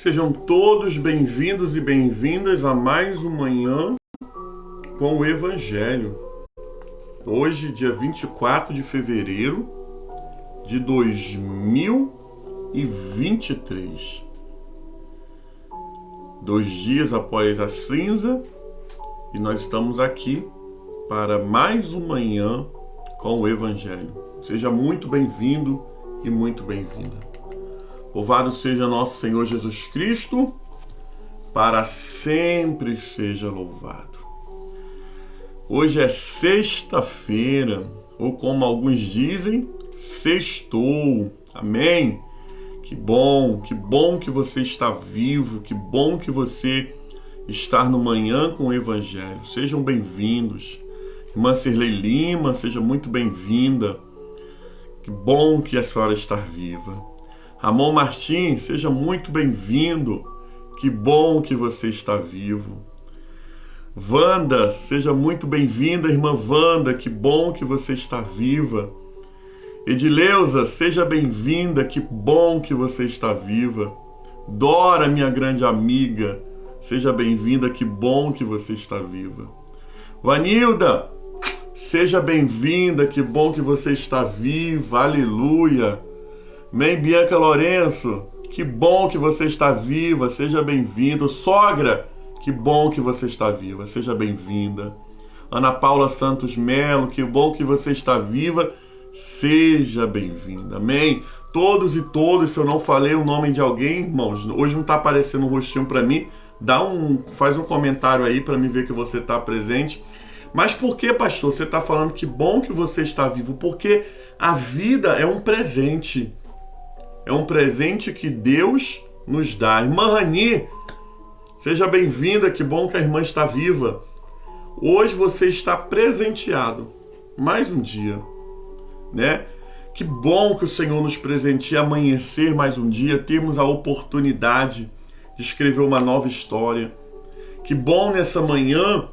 Sejam todos bem-vindos e bem-vindas a mais uma Manhã com o Evangelho. Hoje, dia 24 de fevereiro de 2023. 2 dias após a cinza, e nós estamos aqui para mais uma Manhã com o Evangelho. Seja muito bem-vindo e muito bem-vinda. Louvado seja nosso Senhor Jesus Cristo, para sempre seja louvado. Hoje é sexta-feira, ou como alguns dizem, sextou. Amém? Que bom que você está vivo, que bom que você está no Manhã com o Evangelho. Sejam bem-vindos. Irmã Cirlei Lima, seja muito bem-vinda. Que bom que a senhora está viva. Ramon Martins, seja muito bem-vindo. Que bom que você está vivo. Wanda, seja muito bem-vinda, irmã Wanda. Que bom que você está viva. Edileuza, seja bem-vinda. Que bom que você está viva. Dora, minha grande amiga, seja bem-vinda. Que bom que você está viva. Vanilda, seja bem-vinda. Que bom que você está viva. Aleluia. Amém, Bianca Lourenço, que bom que você está viva, seja bem-vindo. Sogra, que bom que você está viva, seja bem-vinda. Ana Paula Santos Melo, que bom que você está viva, seja bem-vinda. Amém? Todos e todas, se eu não falei o nome de alguém, irmãos, hoje não está aparecendo um rostinho para mim, faz um comentário aí para mim ver que você está presente. Mas por que, pastor, você está falando que bom que você está vivo? Porque a vida é um presente. É um presente que Deus nos dá. Irmã Rani, seja bem-vinda, que bom que a irmã está viva. Hoje você está presenteado. Mais um dia, né? Que bom que o Senhor nos presenteia amanhecer mais um dia, termos a oportunidade de escrever uma nova história. Que bom nessa manhã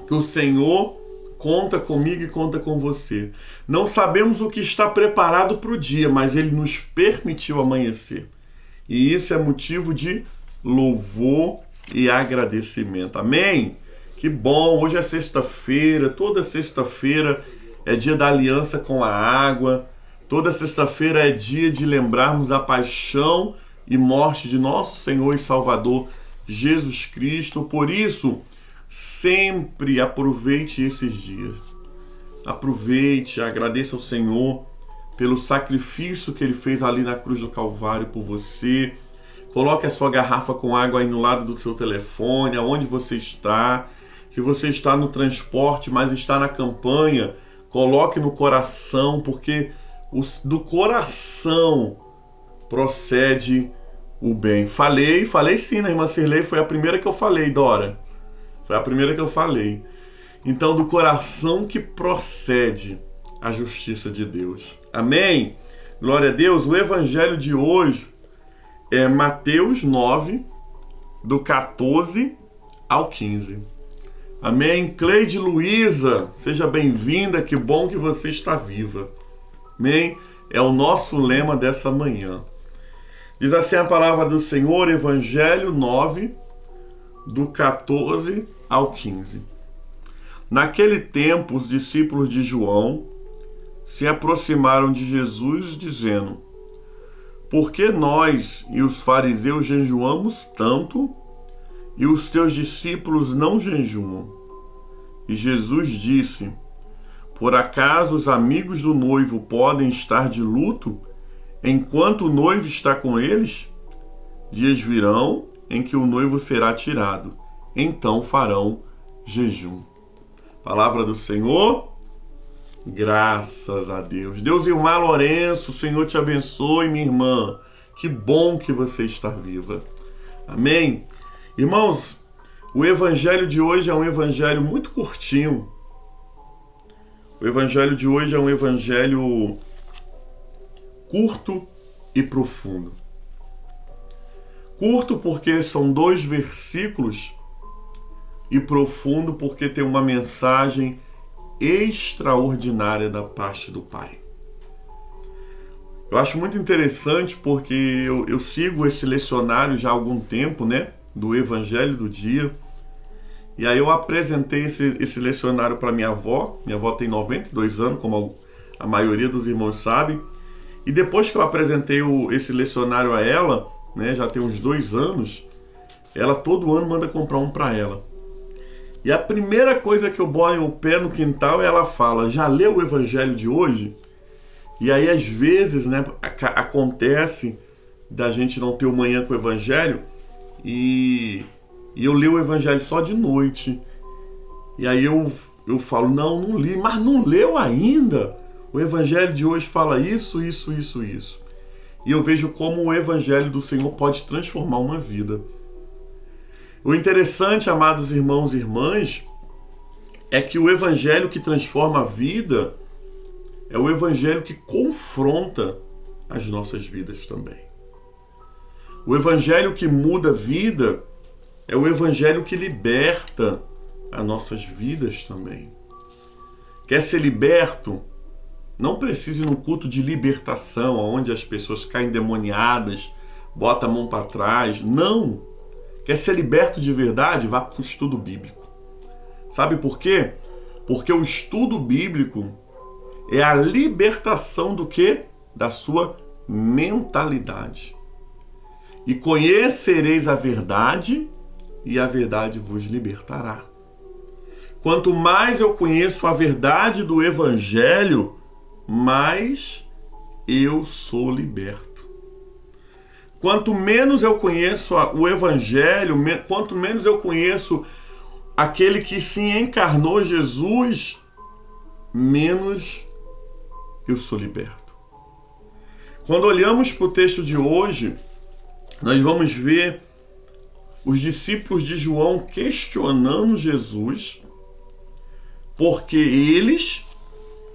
que o Senhor conta comigo e conta com você. Não sabemos o que está preparado para o dia, mas Ele nos permitiu amanhecer. E isso é motivo de louvor e agradecimento. Amém? Que bom! Hoje é sexta-feira. Toda sexta-feira é dia da aliança com a água. Toda sexta-feira é dia de lembrarmos da paixão e morte de nosso Senhor e Salvador Jesus Cristo. Por isso, sempre aproveite esses dias. Aproveite, agradeça ao Senhor pelo sacrifício que Ele fez ali na cruz do Calvário por você. Coloque a sua garrafa com água aí no lado do seu telefone, aonde você está. Se você está no transporte, mas está na campanha, coloque no coração, porque do coração procede o bem. Falei sim, né, irmã Cirlei? Foi a primeira que eu falei, Dora. Foi a primeira que eu falei. Então, do coração que procede a justiça de Deus. Amém? Glória a Deus. O evangelho de hoje é Mateus 9, do 14 ao 15. Amém? Cleide Luísa, seja bem-vinda. Que bom que você está viva. Amém? É o nosso lema dessa manhã. Diz assim a palavra do Senhor, Evangelho 9, do 14 ao 15. Naquele tempo, os discípulos de João se aproximaram de Jesus, dizendo: Por que nós e os fariseus jejuamos tanto, e os teus discípulos não jejuam? E Jesus disse: Por acaso os amigos do noivo podem estar de luto, enquanto o noivo está com eles? Dias virão em que o noivo será tirado, então farão jejum. Palavra do Senhor, graças a Deus. Deus e o Mar Lourenço, o Senhor te abençoe, minha irmã. Que bom que você está viva. Amém? Irmãos, o evangelho de hoje é um evangelho muito curtinho. O evangelho de hoje é um evangelho curto e profundo. Curto porque são 2 versículos e profundo porque tem uma mensagem extraordinária da parte do Pai. Eu acho muito interessante porque eu sigo esse lecionário já há algum tempo, né? Do Evangelho do Dia. E aí eu apresentei esse lecionário para minha avó. Minha avó tem 92 anos, como a maioria dos irmãos sabe. E depois que eu apresentei esse lecionário a ela, né? Já tem uns 2 anos, ela todo ano manda comprar um para ela. E a primeira coisa que eu boto o pé no quintal, ela fala: já leu o Evangelho de hoje? E aí, às vezes, né, acontece da gente não ter o manhã com o Evangelho e eu leio o Evangelho só de noite. E aí eu falo: não li, mas não leu ainda. O Evangelho de hoje fala isso. E eu vejo como o Evangelho do Senhor pode transformar uma vida. O interessante, amados irmãos e irmãs, é que o Evangelho que transforma a vida é o Evangelho que confronta as nossas vidas também. O Evangelho que muda a vida é o Evangelho que liberta as nossas vidas também. Quer ser liberto? Não precisa ir num culto de libertação, onde as pessoas caem endemoniadas, botam a mão para trás. Não! Quer ser liberto de verdade? Vá para o estudo bíblico. Sabe por quê? Porque o estudo bíblico é a libertação do quê? Da sua mentalidade. E conhecereis a verdade, e a verdade vos libertará. Quanto mais eu conheço a verdade do Evangelho, mais eu sou liberto. Quanto menos eu conheço o Evangelho, quanto menos eu conheço aquele que se encarnou, Jesus, menos eu sou liberto. Quando olhamos para o texto de hoje, nós vamos ver os discípulos de João questionando Jesus, porque eles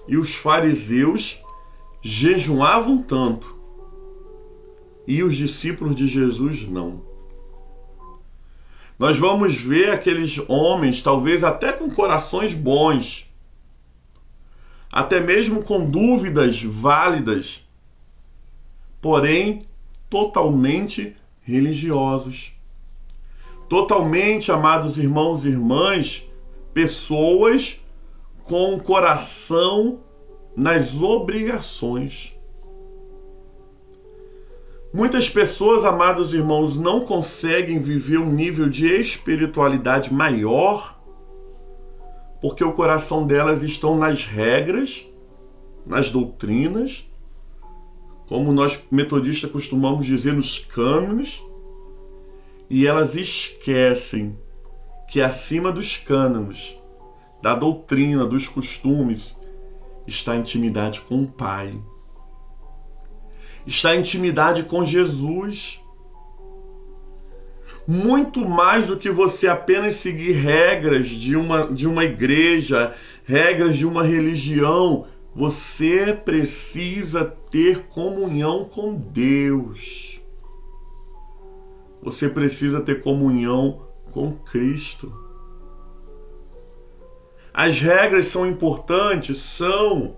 e os fariseus jejuavam tanto e os discípulos de Jesus não. Nós vamos ver aqueles homens, talvez até com corações bons, até mesmo com dúvidas válidas, porém totalmente religiosos. Totalmente, amados irmãos e irmãs, pessoas com o coração nas obrigações. Muitas pessoas, amados irmãos, não conseguem viver um nível de espiritualidade maior porque o coração delas estão nas regras, nas doutrinas, como nós metodistas costumamos dizer, nos cânones, e elas esquecem que acima dos cânones, da doutrina, dos costumes, está a intimidade com o Pai. Está a intimidade com Jesus. Muito mais do que você apenas seguir regras de uma igreja, regras de uma religião, você precisa ter comunhão com Deus. Você precisa ter comunhão com Cristo. As regras são importantes, são.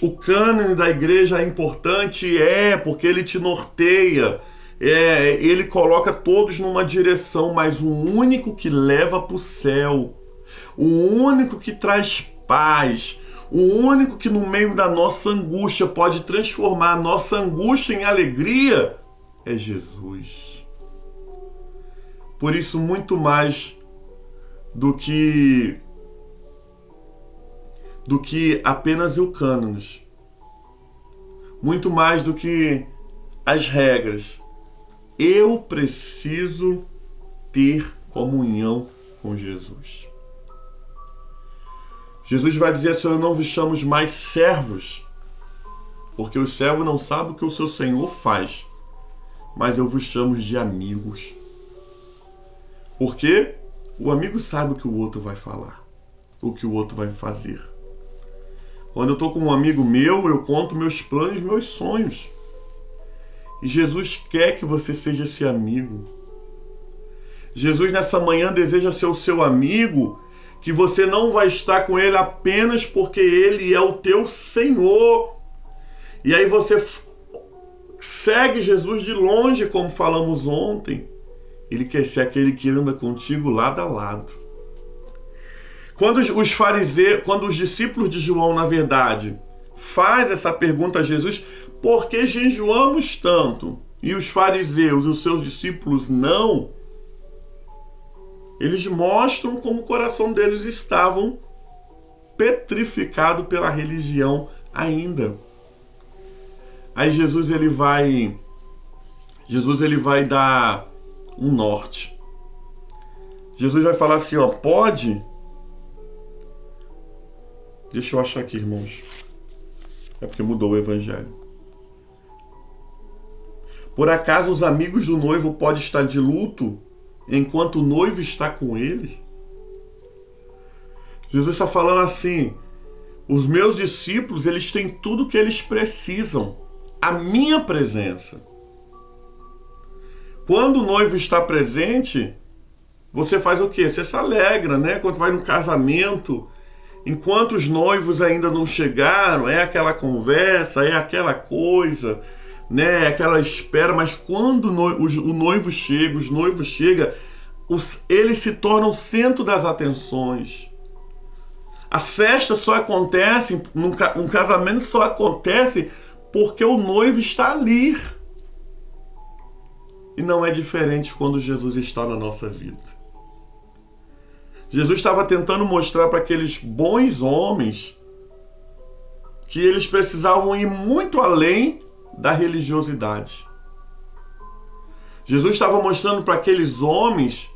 O cânone da igreja é importante, porque ele te norteia, ele coloca todos numa direção, mas o único que leva para o céu, o único que traz paz, o único que no meio da nossa angústia pode transformar a nossa angústia em alegria é Jesus. Por isso, muito mais do que apenas o cânones, muito mais do que as regras, eu preciso ter comunhão com Jesus. Jesus vai dizer assim: eu não vos chamo mais servos, porque o servo não sabe o que o seu Senhor faz, mas eu vos chamo de amigos. Porque o amigo sabe o que o outro vai falar, o que o outro vai fazer. Quando eu estou com um amigo meu, eu conto meus planos, meus sonhos. E Jesus quer que você seja esse amigo. Jesus nessa manhã deseja ser o seu amigo, que você não vai estar com ele apenas porque ele é o teu Senhor. E aí você segue Jesus de longe, como falamos ontem. Ele quer ser aquele que anda contigo lado a lado. Quando os fariseus, quando os discípulos de João, na verdade, faz essa pergunta a Jesus, por que jejuamos tanto? E os fariseus e os seus discípulos não, eles mostram como o coração deles estavam petrificado pela religião ainda. Aí Jesus ele vai dar um norte. Jesus vai falar assim, ó, pode? Deixa eu achar aqui, irmãos. É porque mudou o evangelho. Por acaso os amigos do noivo podem estar de luto enquanto o noivo está com ele? Jesus está falando assim, os meus discípulos, eles têm tudo o que eles precisam. A minha presença. Quando o noivo está presente, você faz o quê? Você se alegra, né? Quando vai no casamento, enquanto os noivos ainda não chegaram, é aquela conversa, é aquela coisa, né? É aquela espera, mas quando o noivo chega, os noivos chegam, eles se tornam o centro das atenções. A festa só acontece, um casamento só acontece porque o noivo está ali. E não é diferente quando Jesus está na nossa vida. Jesus estava tentando mostrar para aqueles bons homens que eles precisavam ir muito além da religiosidade. Jesus estava mostrando para aqueles homens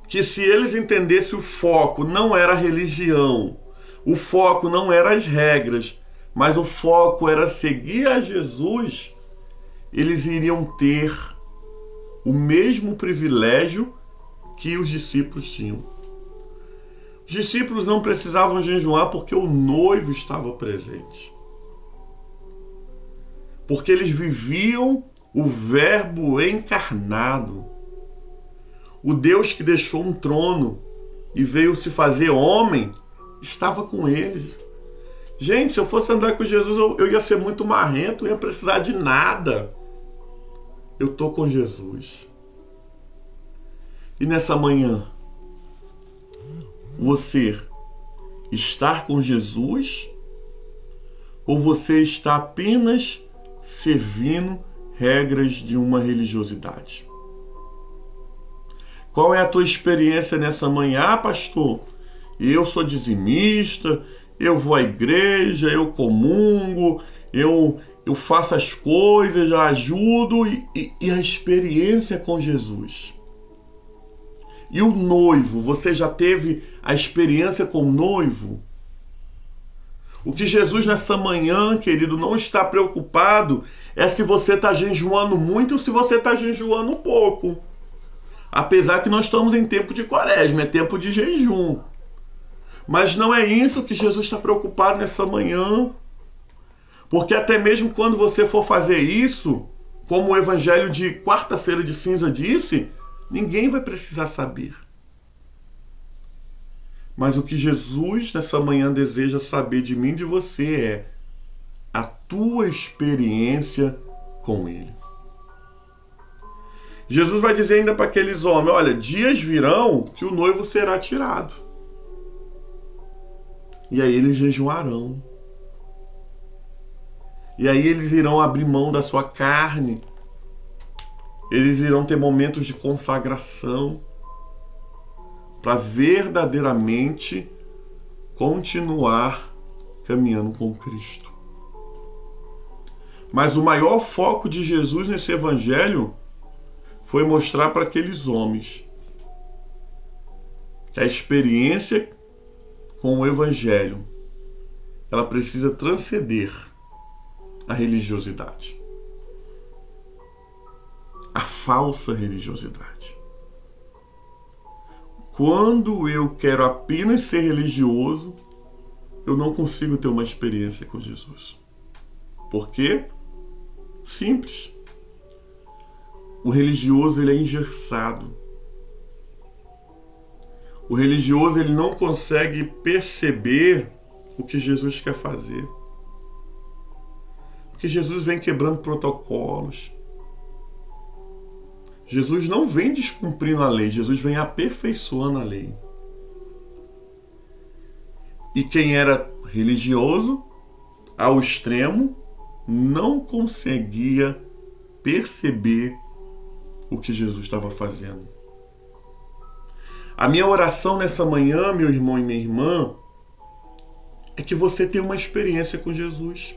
que se eles entendessem o foco não era a religião, o foco não eram as regras, mas o foco era seguir a Jesus, eles iriam ter o mesmo privilégio que os discípulos tinham. Os discípulos não precisavam jejuar porque o noivo estava presente. Porque eles viviam o Verbo encarnado. O Deus que deixou um trono e veio se fazer homem, estava com eles. Gente, se eu fosse andar com Jesus, eu ia ser muito marrento, não ia precisar de nada. Eu estou com Jesus. E nessa manhã, você está com Jesus ou você está apenas servindo regras de uma religiosidade? Qual é a tua experiência nessa manhã? Ah, pastor, eu sou dizimista, eu vou à igreja, eu comungo, eu faço as coisas, já ajudo, e a experiência com Jesus. E o noivo, você já teve a experiência com o noivo? O que Jesus nessa manhã, querido, não está preocupado é se você está jejuando muito ou se você está jejuando pouco. Apesar que nós estamos em tempo de quaresma, é tempo de jejum. Mas não é isso que Jesus está preocupado nessa manhã. Porque até mesmo quando você for fazer isso, como o evangelho de quarta-feira de cinza disse, ninguém vai precisar saber. Mas o que Jesus nessa manhã deseja saber de mim e de você é a tua experiência com Ele. Jesus vai dizer ainda para aqueles homens, olha, dias virão que o noivo será tirado. E aí eles jejuarão. E aí eles irão abrir mão da sua carne. Eles irão ter momentos de consagração para verdadeiramente continuar caminhando com Cristo. Mas o maior foco de Jesus nesse evangelho foi mostrar para aqueles homens que a experiência com o evangelho, ela precisa transcender a religiosidade, a falsa religiosidade. Quando eu quero apenas ser religioso, eu não consigo ter uma experiência com Jesus. Por quê? Simples. O religioso, ele é engessado. O religioso, ele não consegue perceber o que Jesus quer fazer. Porque Jesus vem quebrando protocolos. Jesus não vem descumprindo a lei, Jesus vem aperfeiçoando a lei. E quem era religioso, ao extremo, não conseguia perceber o que Jesus estava fazendo. A minha oração nessa manhã, meu irmão e minha irmã, é que você tenha uma experiência com Jesus.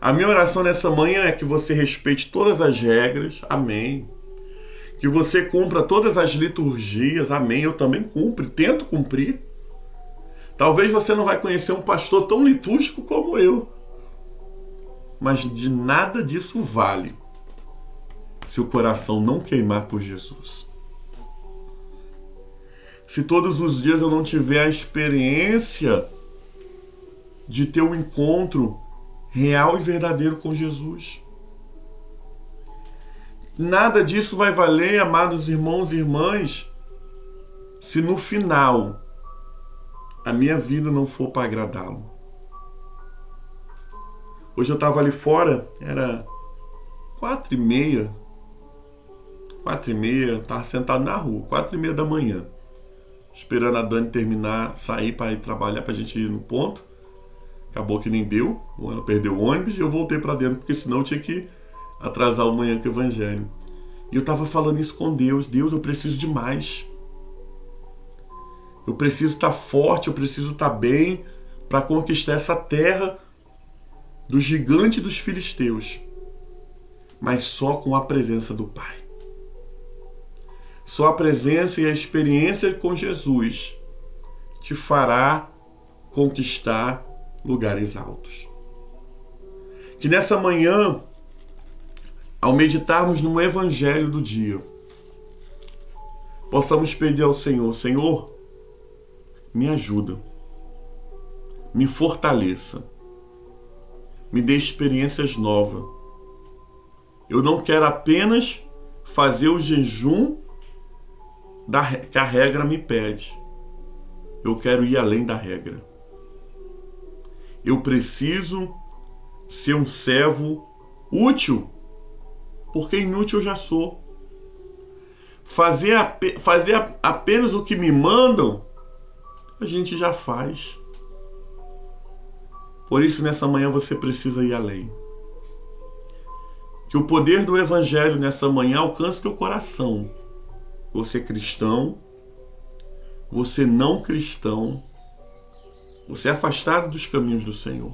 A minha oração nessa manhã é que você respeite todas as regras, amém. Que você cumpra todas as liturgias, amém. Eu também cumpro, tento cumprir. Talvez você não vai conhecer um pastor tão litúrgico como eu. Mas de nada disso vale se o coração não queimar por Jesus. Se todos os dias eu não tiver a experiência de ter um encontro real e verdadeiro com Jesus. Nada disso vai valer, amados irmãos e irmãs, se no final a minha vida não for para agradá-lo. Hoje eu estava ali fora, era 4h30, estava sentado na rua, 4h30 da manhã, esperando a Dani terminar, sair para ir trabalhar, para a gente ir no ponto. Acabou que nem deu, ela perdeu o ônibus e eu voltei para dentro, porque senão eu tinha que atrasar o manhã com o evangelho. E eu estava falando isso com Deus. Deus, eu preciso de mais. Eu preciso estar forte, eu preciso estar bem para conquistar essa terra do gigante dos filisteus. Mas só com a presença do Pai. Só a presença e a experiência com Jesus te fará conquistar lugares altos. Que nessa manhã, ao meditarmos no Evangelho do dia, possamos pedir ao Senhor: Senhor, me ajuda, me fortaleça, me dê experiências novas. Eu não quero apenas fazer o jejum que a regra me pede. Eu quero ir além da regra. Eu preciso ser um servo útil, porque inútil eu já sou. Fazer apenas o que me mandam, a gente já faz. Por isso, nessa manhã, você precisa ir além. Que o poder do Evangelho nessa manhã alcance teu coração. Você cristão, você não cristão, você é afastado dos caminhos do Senhor.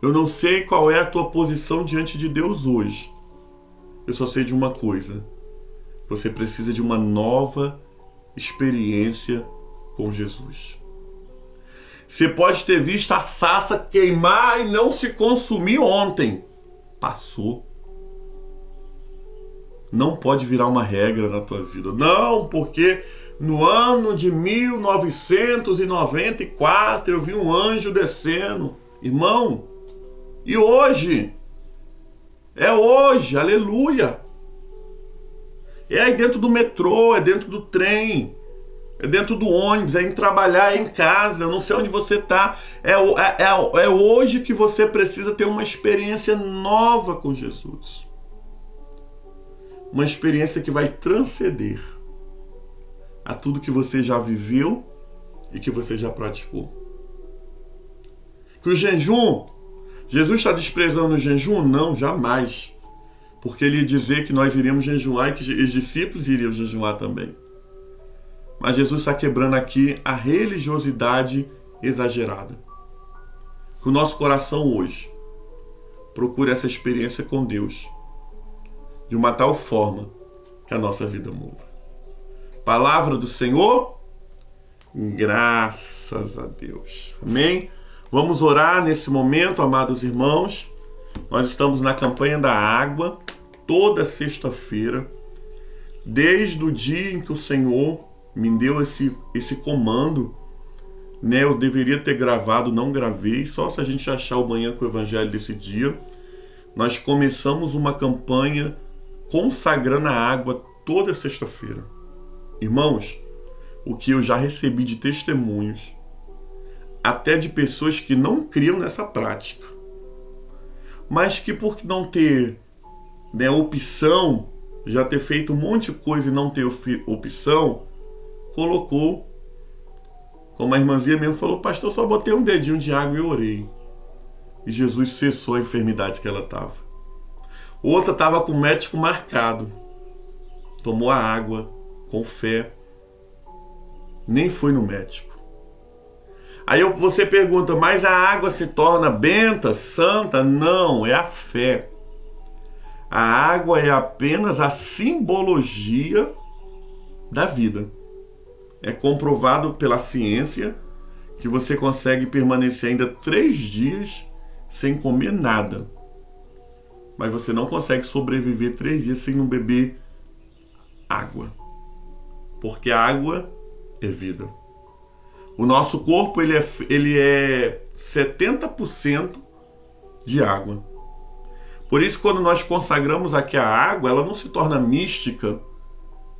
Eu não sei qual é a tua posição diante de Deus hoje. Eu só sei de uma coisa. Você precisa de uma nova experiência com Jesus. Você pode ter visto a sarça queimar e não se consumir ontem. Passou. Não pode virar uma regra na tua vida. Não, porque no ano de 1994 eu vi um anjo descendo. Irmão, e hoje? É hoje, aleluia. É aí dentro do metrô, é dentro do trem, é dentro do ônibus, é em trabalhar, é em casa, eu não sei onde você está. É hoje que você precisa ter uma experiência nova com Jesus. Uma experiência que vai transcender a tudo que você já viveu e que você já praticou. Que o jejum, Jesus está desprezando o jejum? Não, jamais. Porque ele ia dizer que nós iríamos jejuar e que os discípulos iriam jejuar também. Mas Jesus está quebrando aqui a religiosidade exagerada. Que o nosso coração hoje procure essa experiência com Deus de uma tal forma que a nossa vida muda. Palavra do Senhor, graças a Deus. Amém? Vamos orar nesse momento, amados irmãos. Nós estamos na campanha da água, toda sexta-feira, desde o dia em que o Senhor me deu esse comando, né? Eu deveria ter gravado, não gravei, só se a gente achar o Manhã com o Evangelho desse dia. Nós começamos uma campanha consagrando a água toda sexta-feira. Irmãos, o que eu já recebi de testemunhos, até de pessoas que não criam nessa prática, mas que por não ter, né, opção, já ter feito um monte de coisa e não ter opção, colocou, como a irmãzinha mesmo falou, pastor, só botei um dedinho de água e orei. E Jesus cessou a enfermidade que ela estava. Outra estava com o médico marcado, tomou a água com fé, nem foi no médico. Aí você pergunta, mas a água se torna benta, santa? Não, é a fé. A água é apenas a simbologia da vida. É comprovado pela ciência que você consegue permanecer ainda 3 dias sem comer nada. Mas você não consegue sobreviver 3 dias sem não beber água. Porque a água é vida. O nosso corpo ele é 70% de água. Por isso, quando nós consagramos aqui a água, ela não se torna mística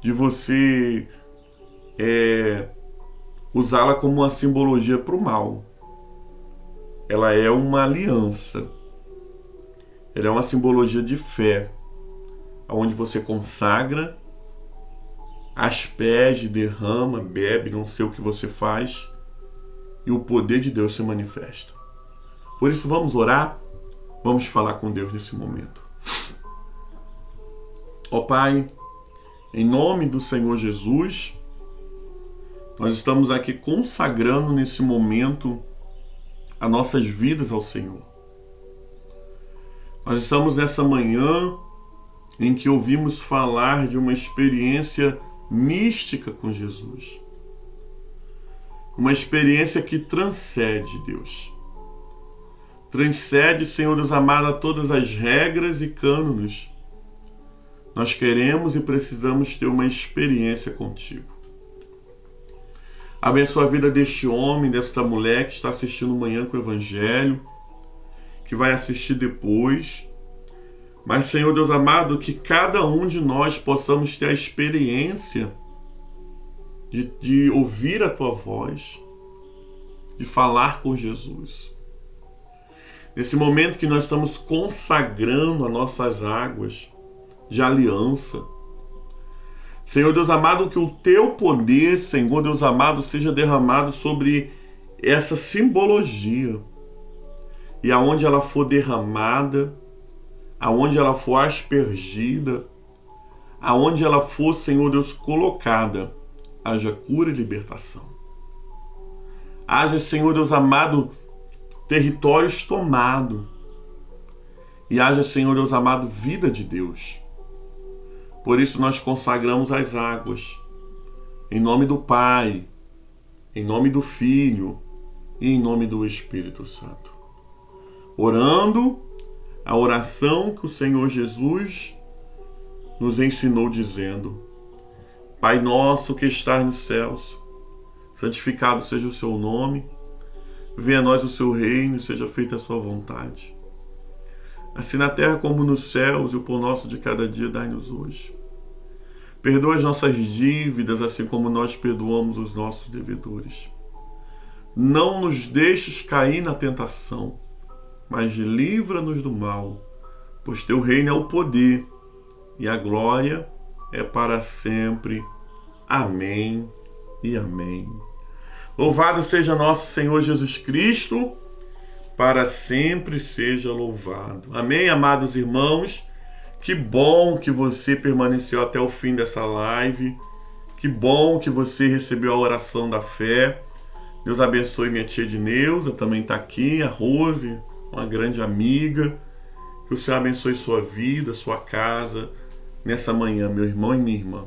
de você usá-la como uma simbologia para o mal. Ela é uma aliança. Ela é uma simbologia de fé, onde você consagra, asperge, derrama, bebe, não sei o que você faz, e o poder de Deus se manifesta. Por isso, vamos orar, vamos falar com Deus nesse momento. Ó Pai, em nome do Senhor Jesus, nós estamos aqui consagrando nesse momento as nossas vidas ao Senhor. Nós estamos nessa manhã em que ouvimos falar de uma experiência mística com Jesus. Uma experiência que transcende, Deus. Transcende, Senhor Deus amado, a todas as regras e cânones. Nós queremos e precisamos ter uma experiência contigo. Abençoa a vida deste homem, desta mulher que está assistindo Manhã com o Evangelho, que vai assistir depois. Mas, Senhor Deus amado, que cada um de nós possamos ter a experiência de ouvir a Tua voz, de falar com Jesus. Nesse momento que nós estamos consagrando as nossas águas de aliança, Senhor Deus amado, que o Teu poder, Senhor Deus amado, seja derramado sobre essa simbologia. E aonde ela for derramada, aonde ela for aspergida, aonde ela for, Senhor Deus, colocada, haja cura e libertação. Haja, Senhor Deus amado, territórios tomados. E haja, Senhor Deus amado, vida de Deus. Por isso nós consagramos as águas, em nome do Pai, em nome do Filho e em nome do Espírito Santo. Orando a oração que o Senhor Jesus nos ensinou dizendo: Pai nosso que estás nos céus, santificado seja o seu nome, venha a nós o seu reino e seja feita a sua vontade. Assim na terra como nos céus, e o pão nosso de cada dia dai-nos hoje. Perdoa as nossas dívidas, assim como nós perdoamos os nossos devedores. Não nos deixes cair na tentação, mas livra-nos do mal, pois teu reino é o poder e a glória é para sempre. Amém e amém. Louvado seja nosso Senhor Jesus Cristo, para sempre seja louvado. Amém, amados irmãos? Que bom que você permaneceu até o fim dessa live. Que bom que você recebeu a oração da fé. Deus abençoe minha tia Edneuza, também está aqui, a Rose, uma grande amiga. Que o Senhor abençoe sua vida, sua casa, nessa manhã, meu irmão e minha irmã.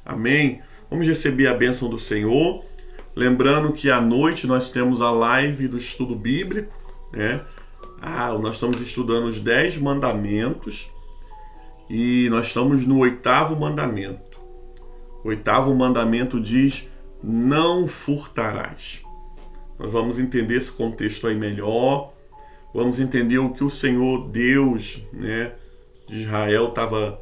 Amém? Vamos receber a bênção do Senhor. Lembrando que à noite nós temos a live do estudo bíblico, né? Nós estamos estudando os 10 mandamentos e nós estamos no 8º mandamento. O 8º mandamento diz: não furtarás. Nós vamos entender esse contexto aí melhor. Vamos entender o que o Senhor Deus, né, de Israel estava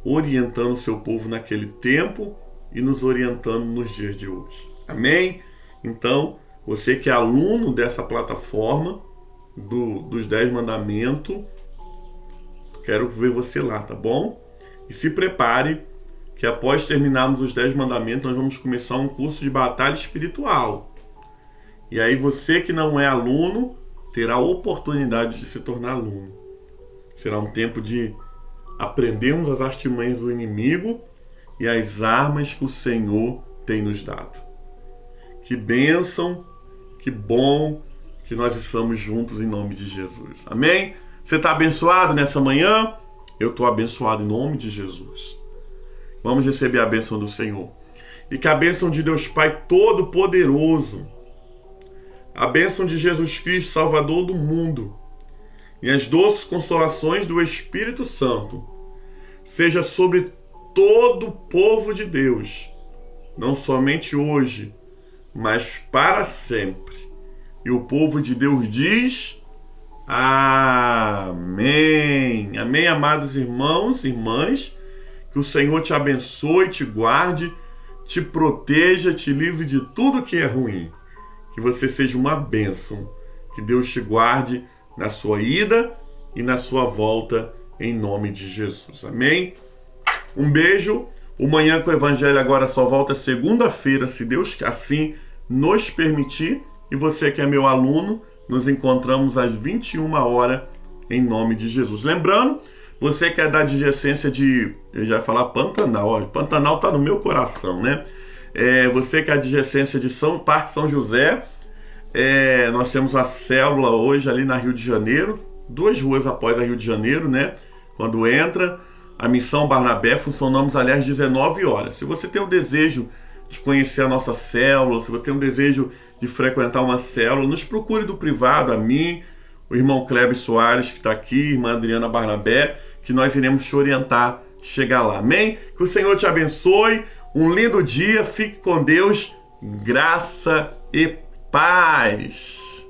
orientando o seu povo naquele tempo e nos orientando nos dias de hoje. Amém? Então, Você que é aluno dessa plataforma dos 10 mandamentos, quero ver você lá, tá bom? E se prepare que após terminarmos os 10 mandamentos, nós vamos começar um curso de batalha espiritual. E aí você que não é aluno, terá a oportunidade de se tornar aluno. Será um tempo de aprendermos as artimanhas do inimigo e as armas que o Senhor tem nos dado. Que bênção, que bom que nós estamos juntos em nome de Jesus. Amém? Você está abençoado nessa manhã? Eu estou abençoado em nome de Jesus. Vamos receber a bênção do Senhor. E que a bênção de Deus Pai Todo-Poderoso, a bênção de Jesus Cristo, Salvador do mundo, e as doces consolações do Espírito Santo, seja sobre todo o povo de Deus, não somente hoje, mas para sempre. E o povo de Deus diz: amém. Amém, amados irmãos e irmãs. Que o Senhor te abençoe, te guarde, te proteja, te livre de tudo que é ruim. Que você seja uma bênção. Que Deus te guarde na sua ida e na sua volta, em nome de Jesus. Amém? Um beijo. O Manhã com o Evangelho agora só volta segunda-feira, se Deus assim nos permitir. E você que é meu aluno, nos encontramos às 21 horas, em nome de Jesus. Lembrando, você que é da adjacência de... Eu já ia falar Pantanal. Ó, Pantanal está no meu coração, né? Você que é adjacência de Parque São José, nós temos a célula hoje ali na Rio de Janeiro, 2 ruas após a Rio de Janeiro, né? Quando entra, a Missão Barnabé, funcionamos aliás 19 horas. Se você tem o desejo de conhecer a nossa célula, se você tem o desejo de frequentar uma célula, nos procure do privado, a mim, o irmão Kleber Soares, que está aqui, irmã Adriana Barnabé, que nós iremos te orientar, chegar lá. Amém? Que o Senhor te abençoe, um lindo dia, fique com Deus, graça e paz.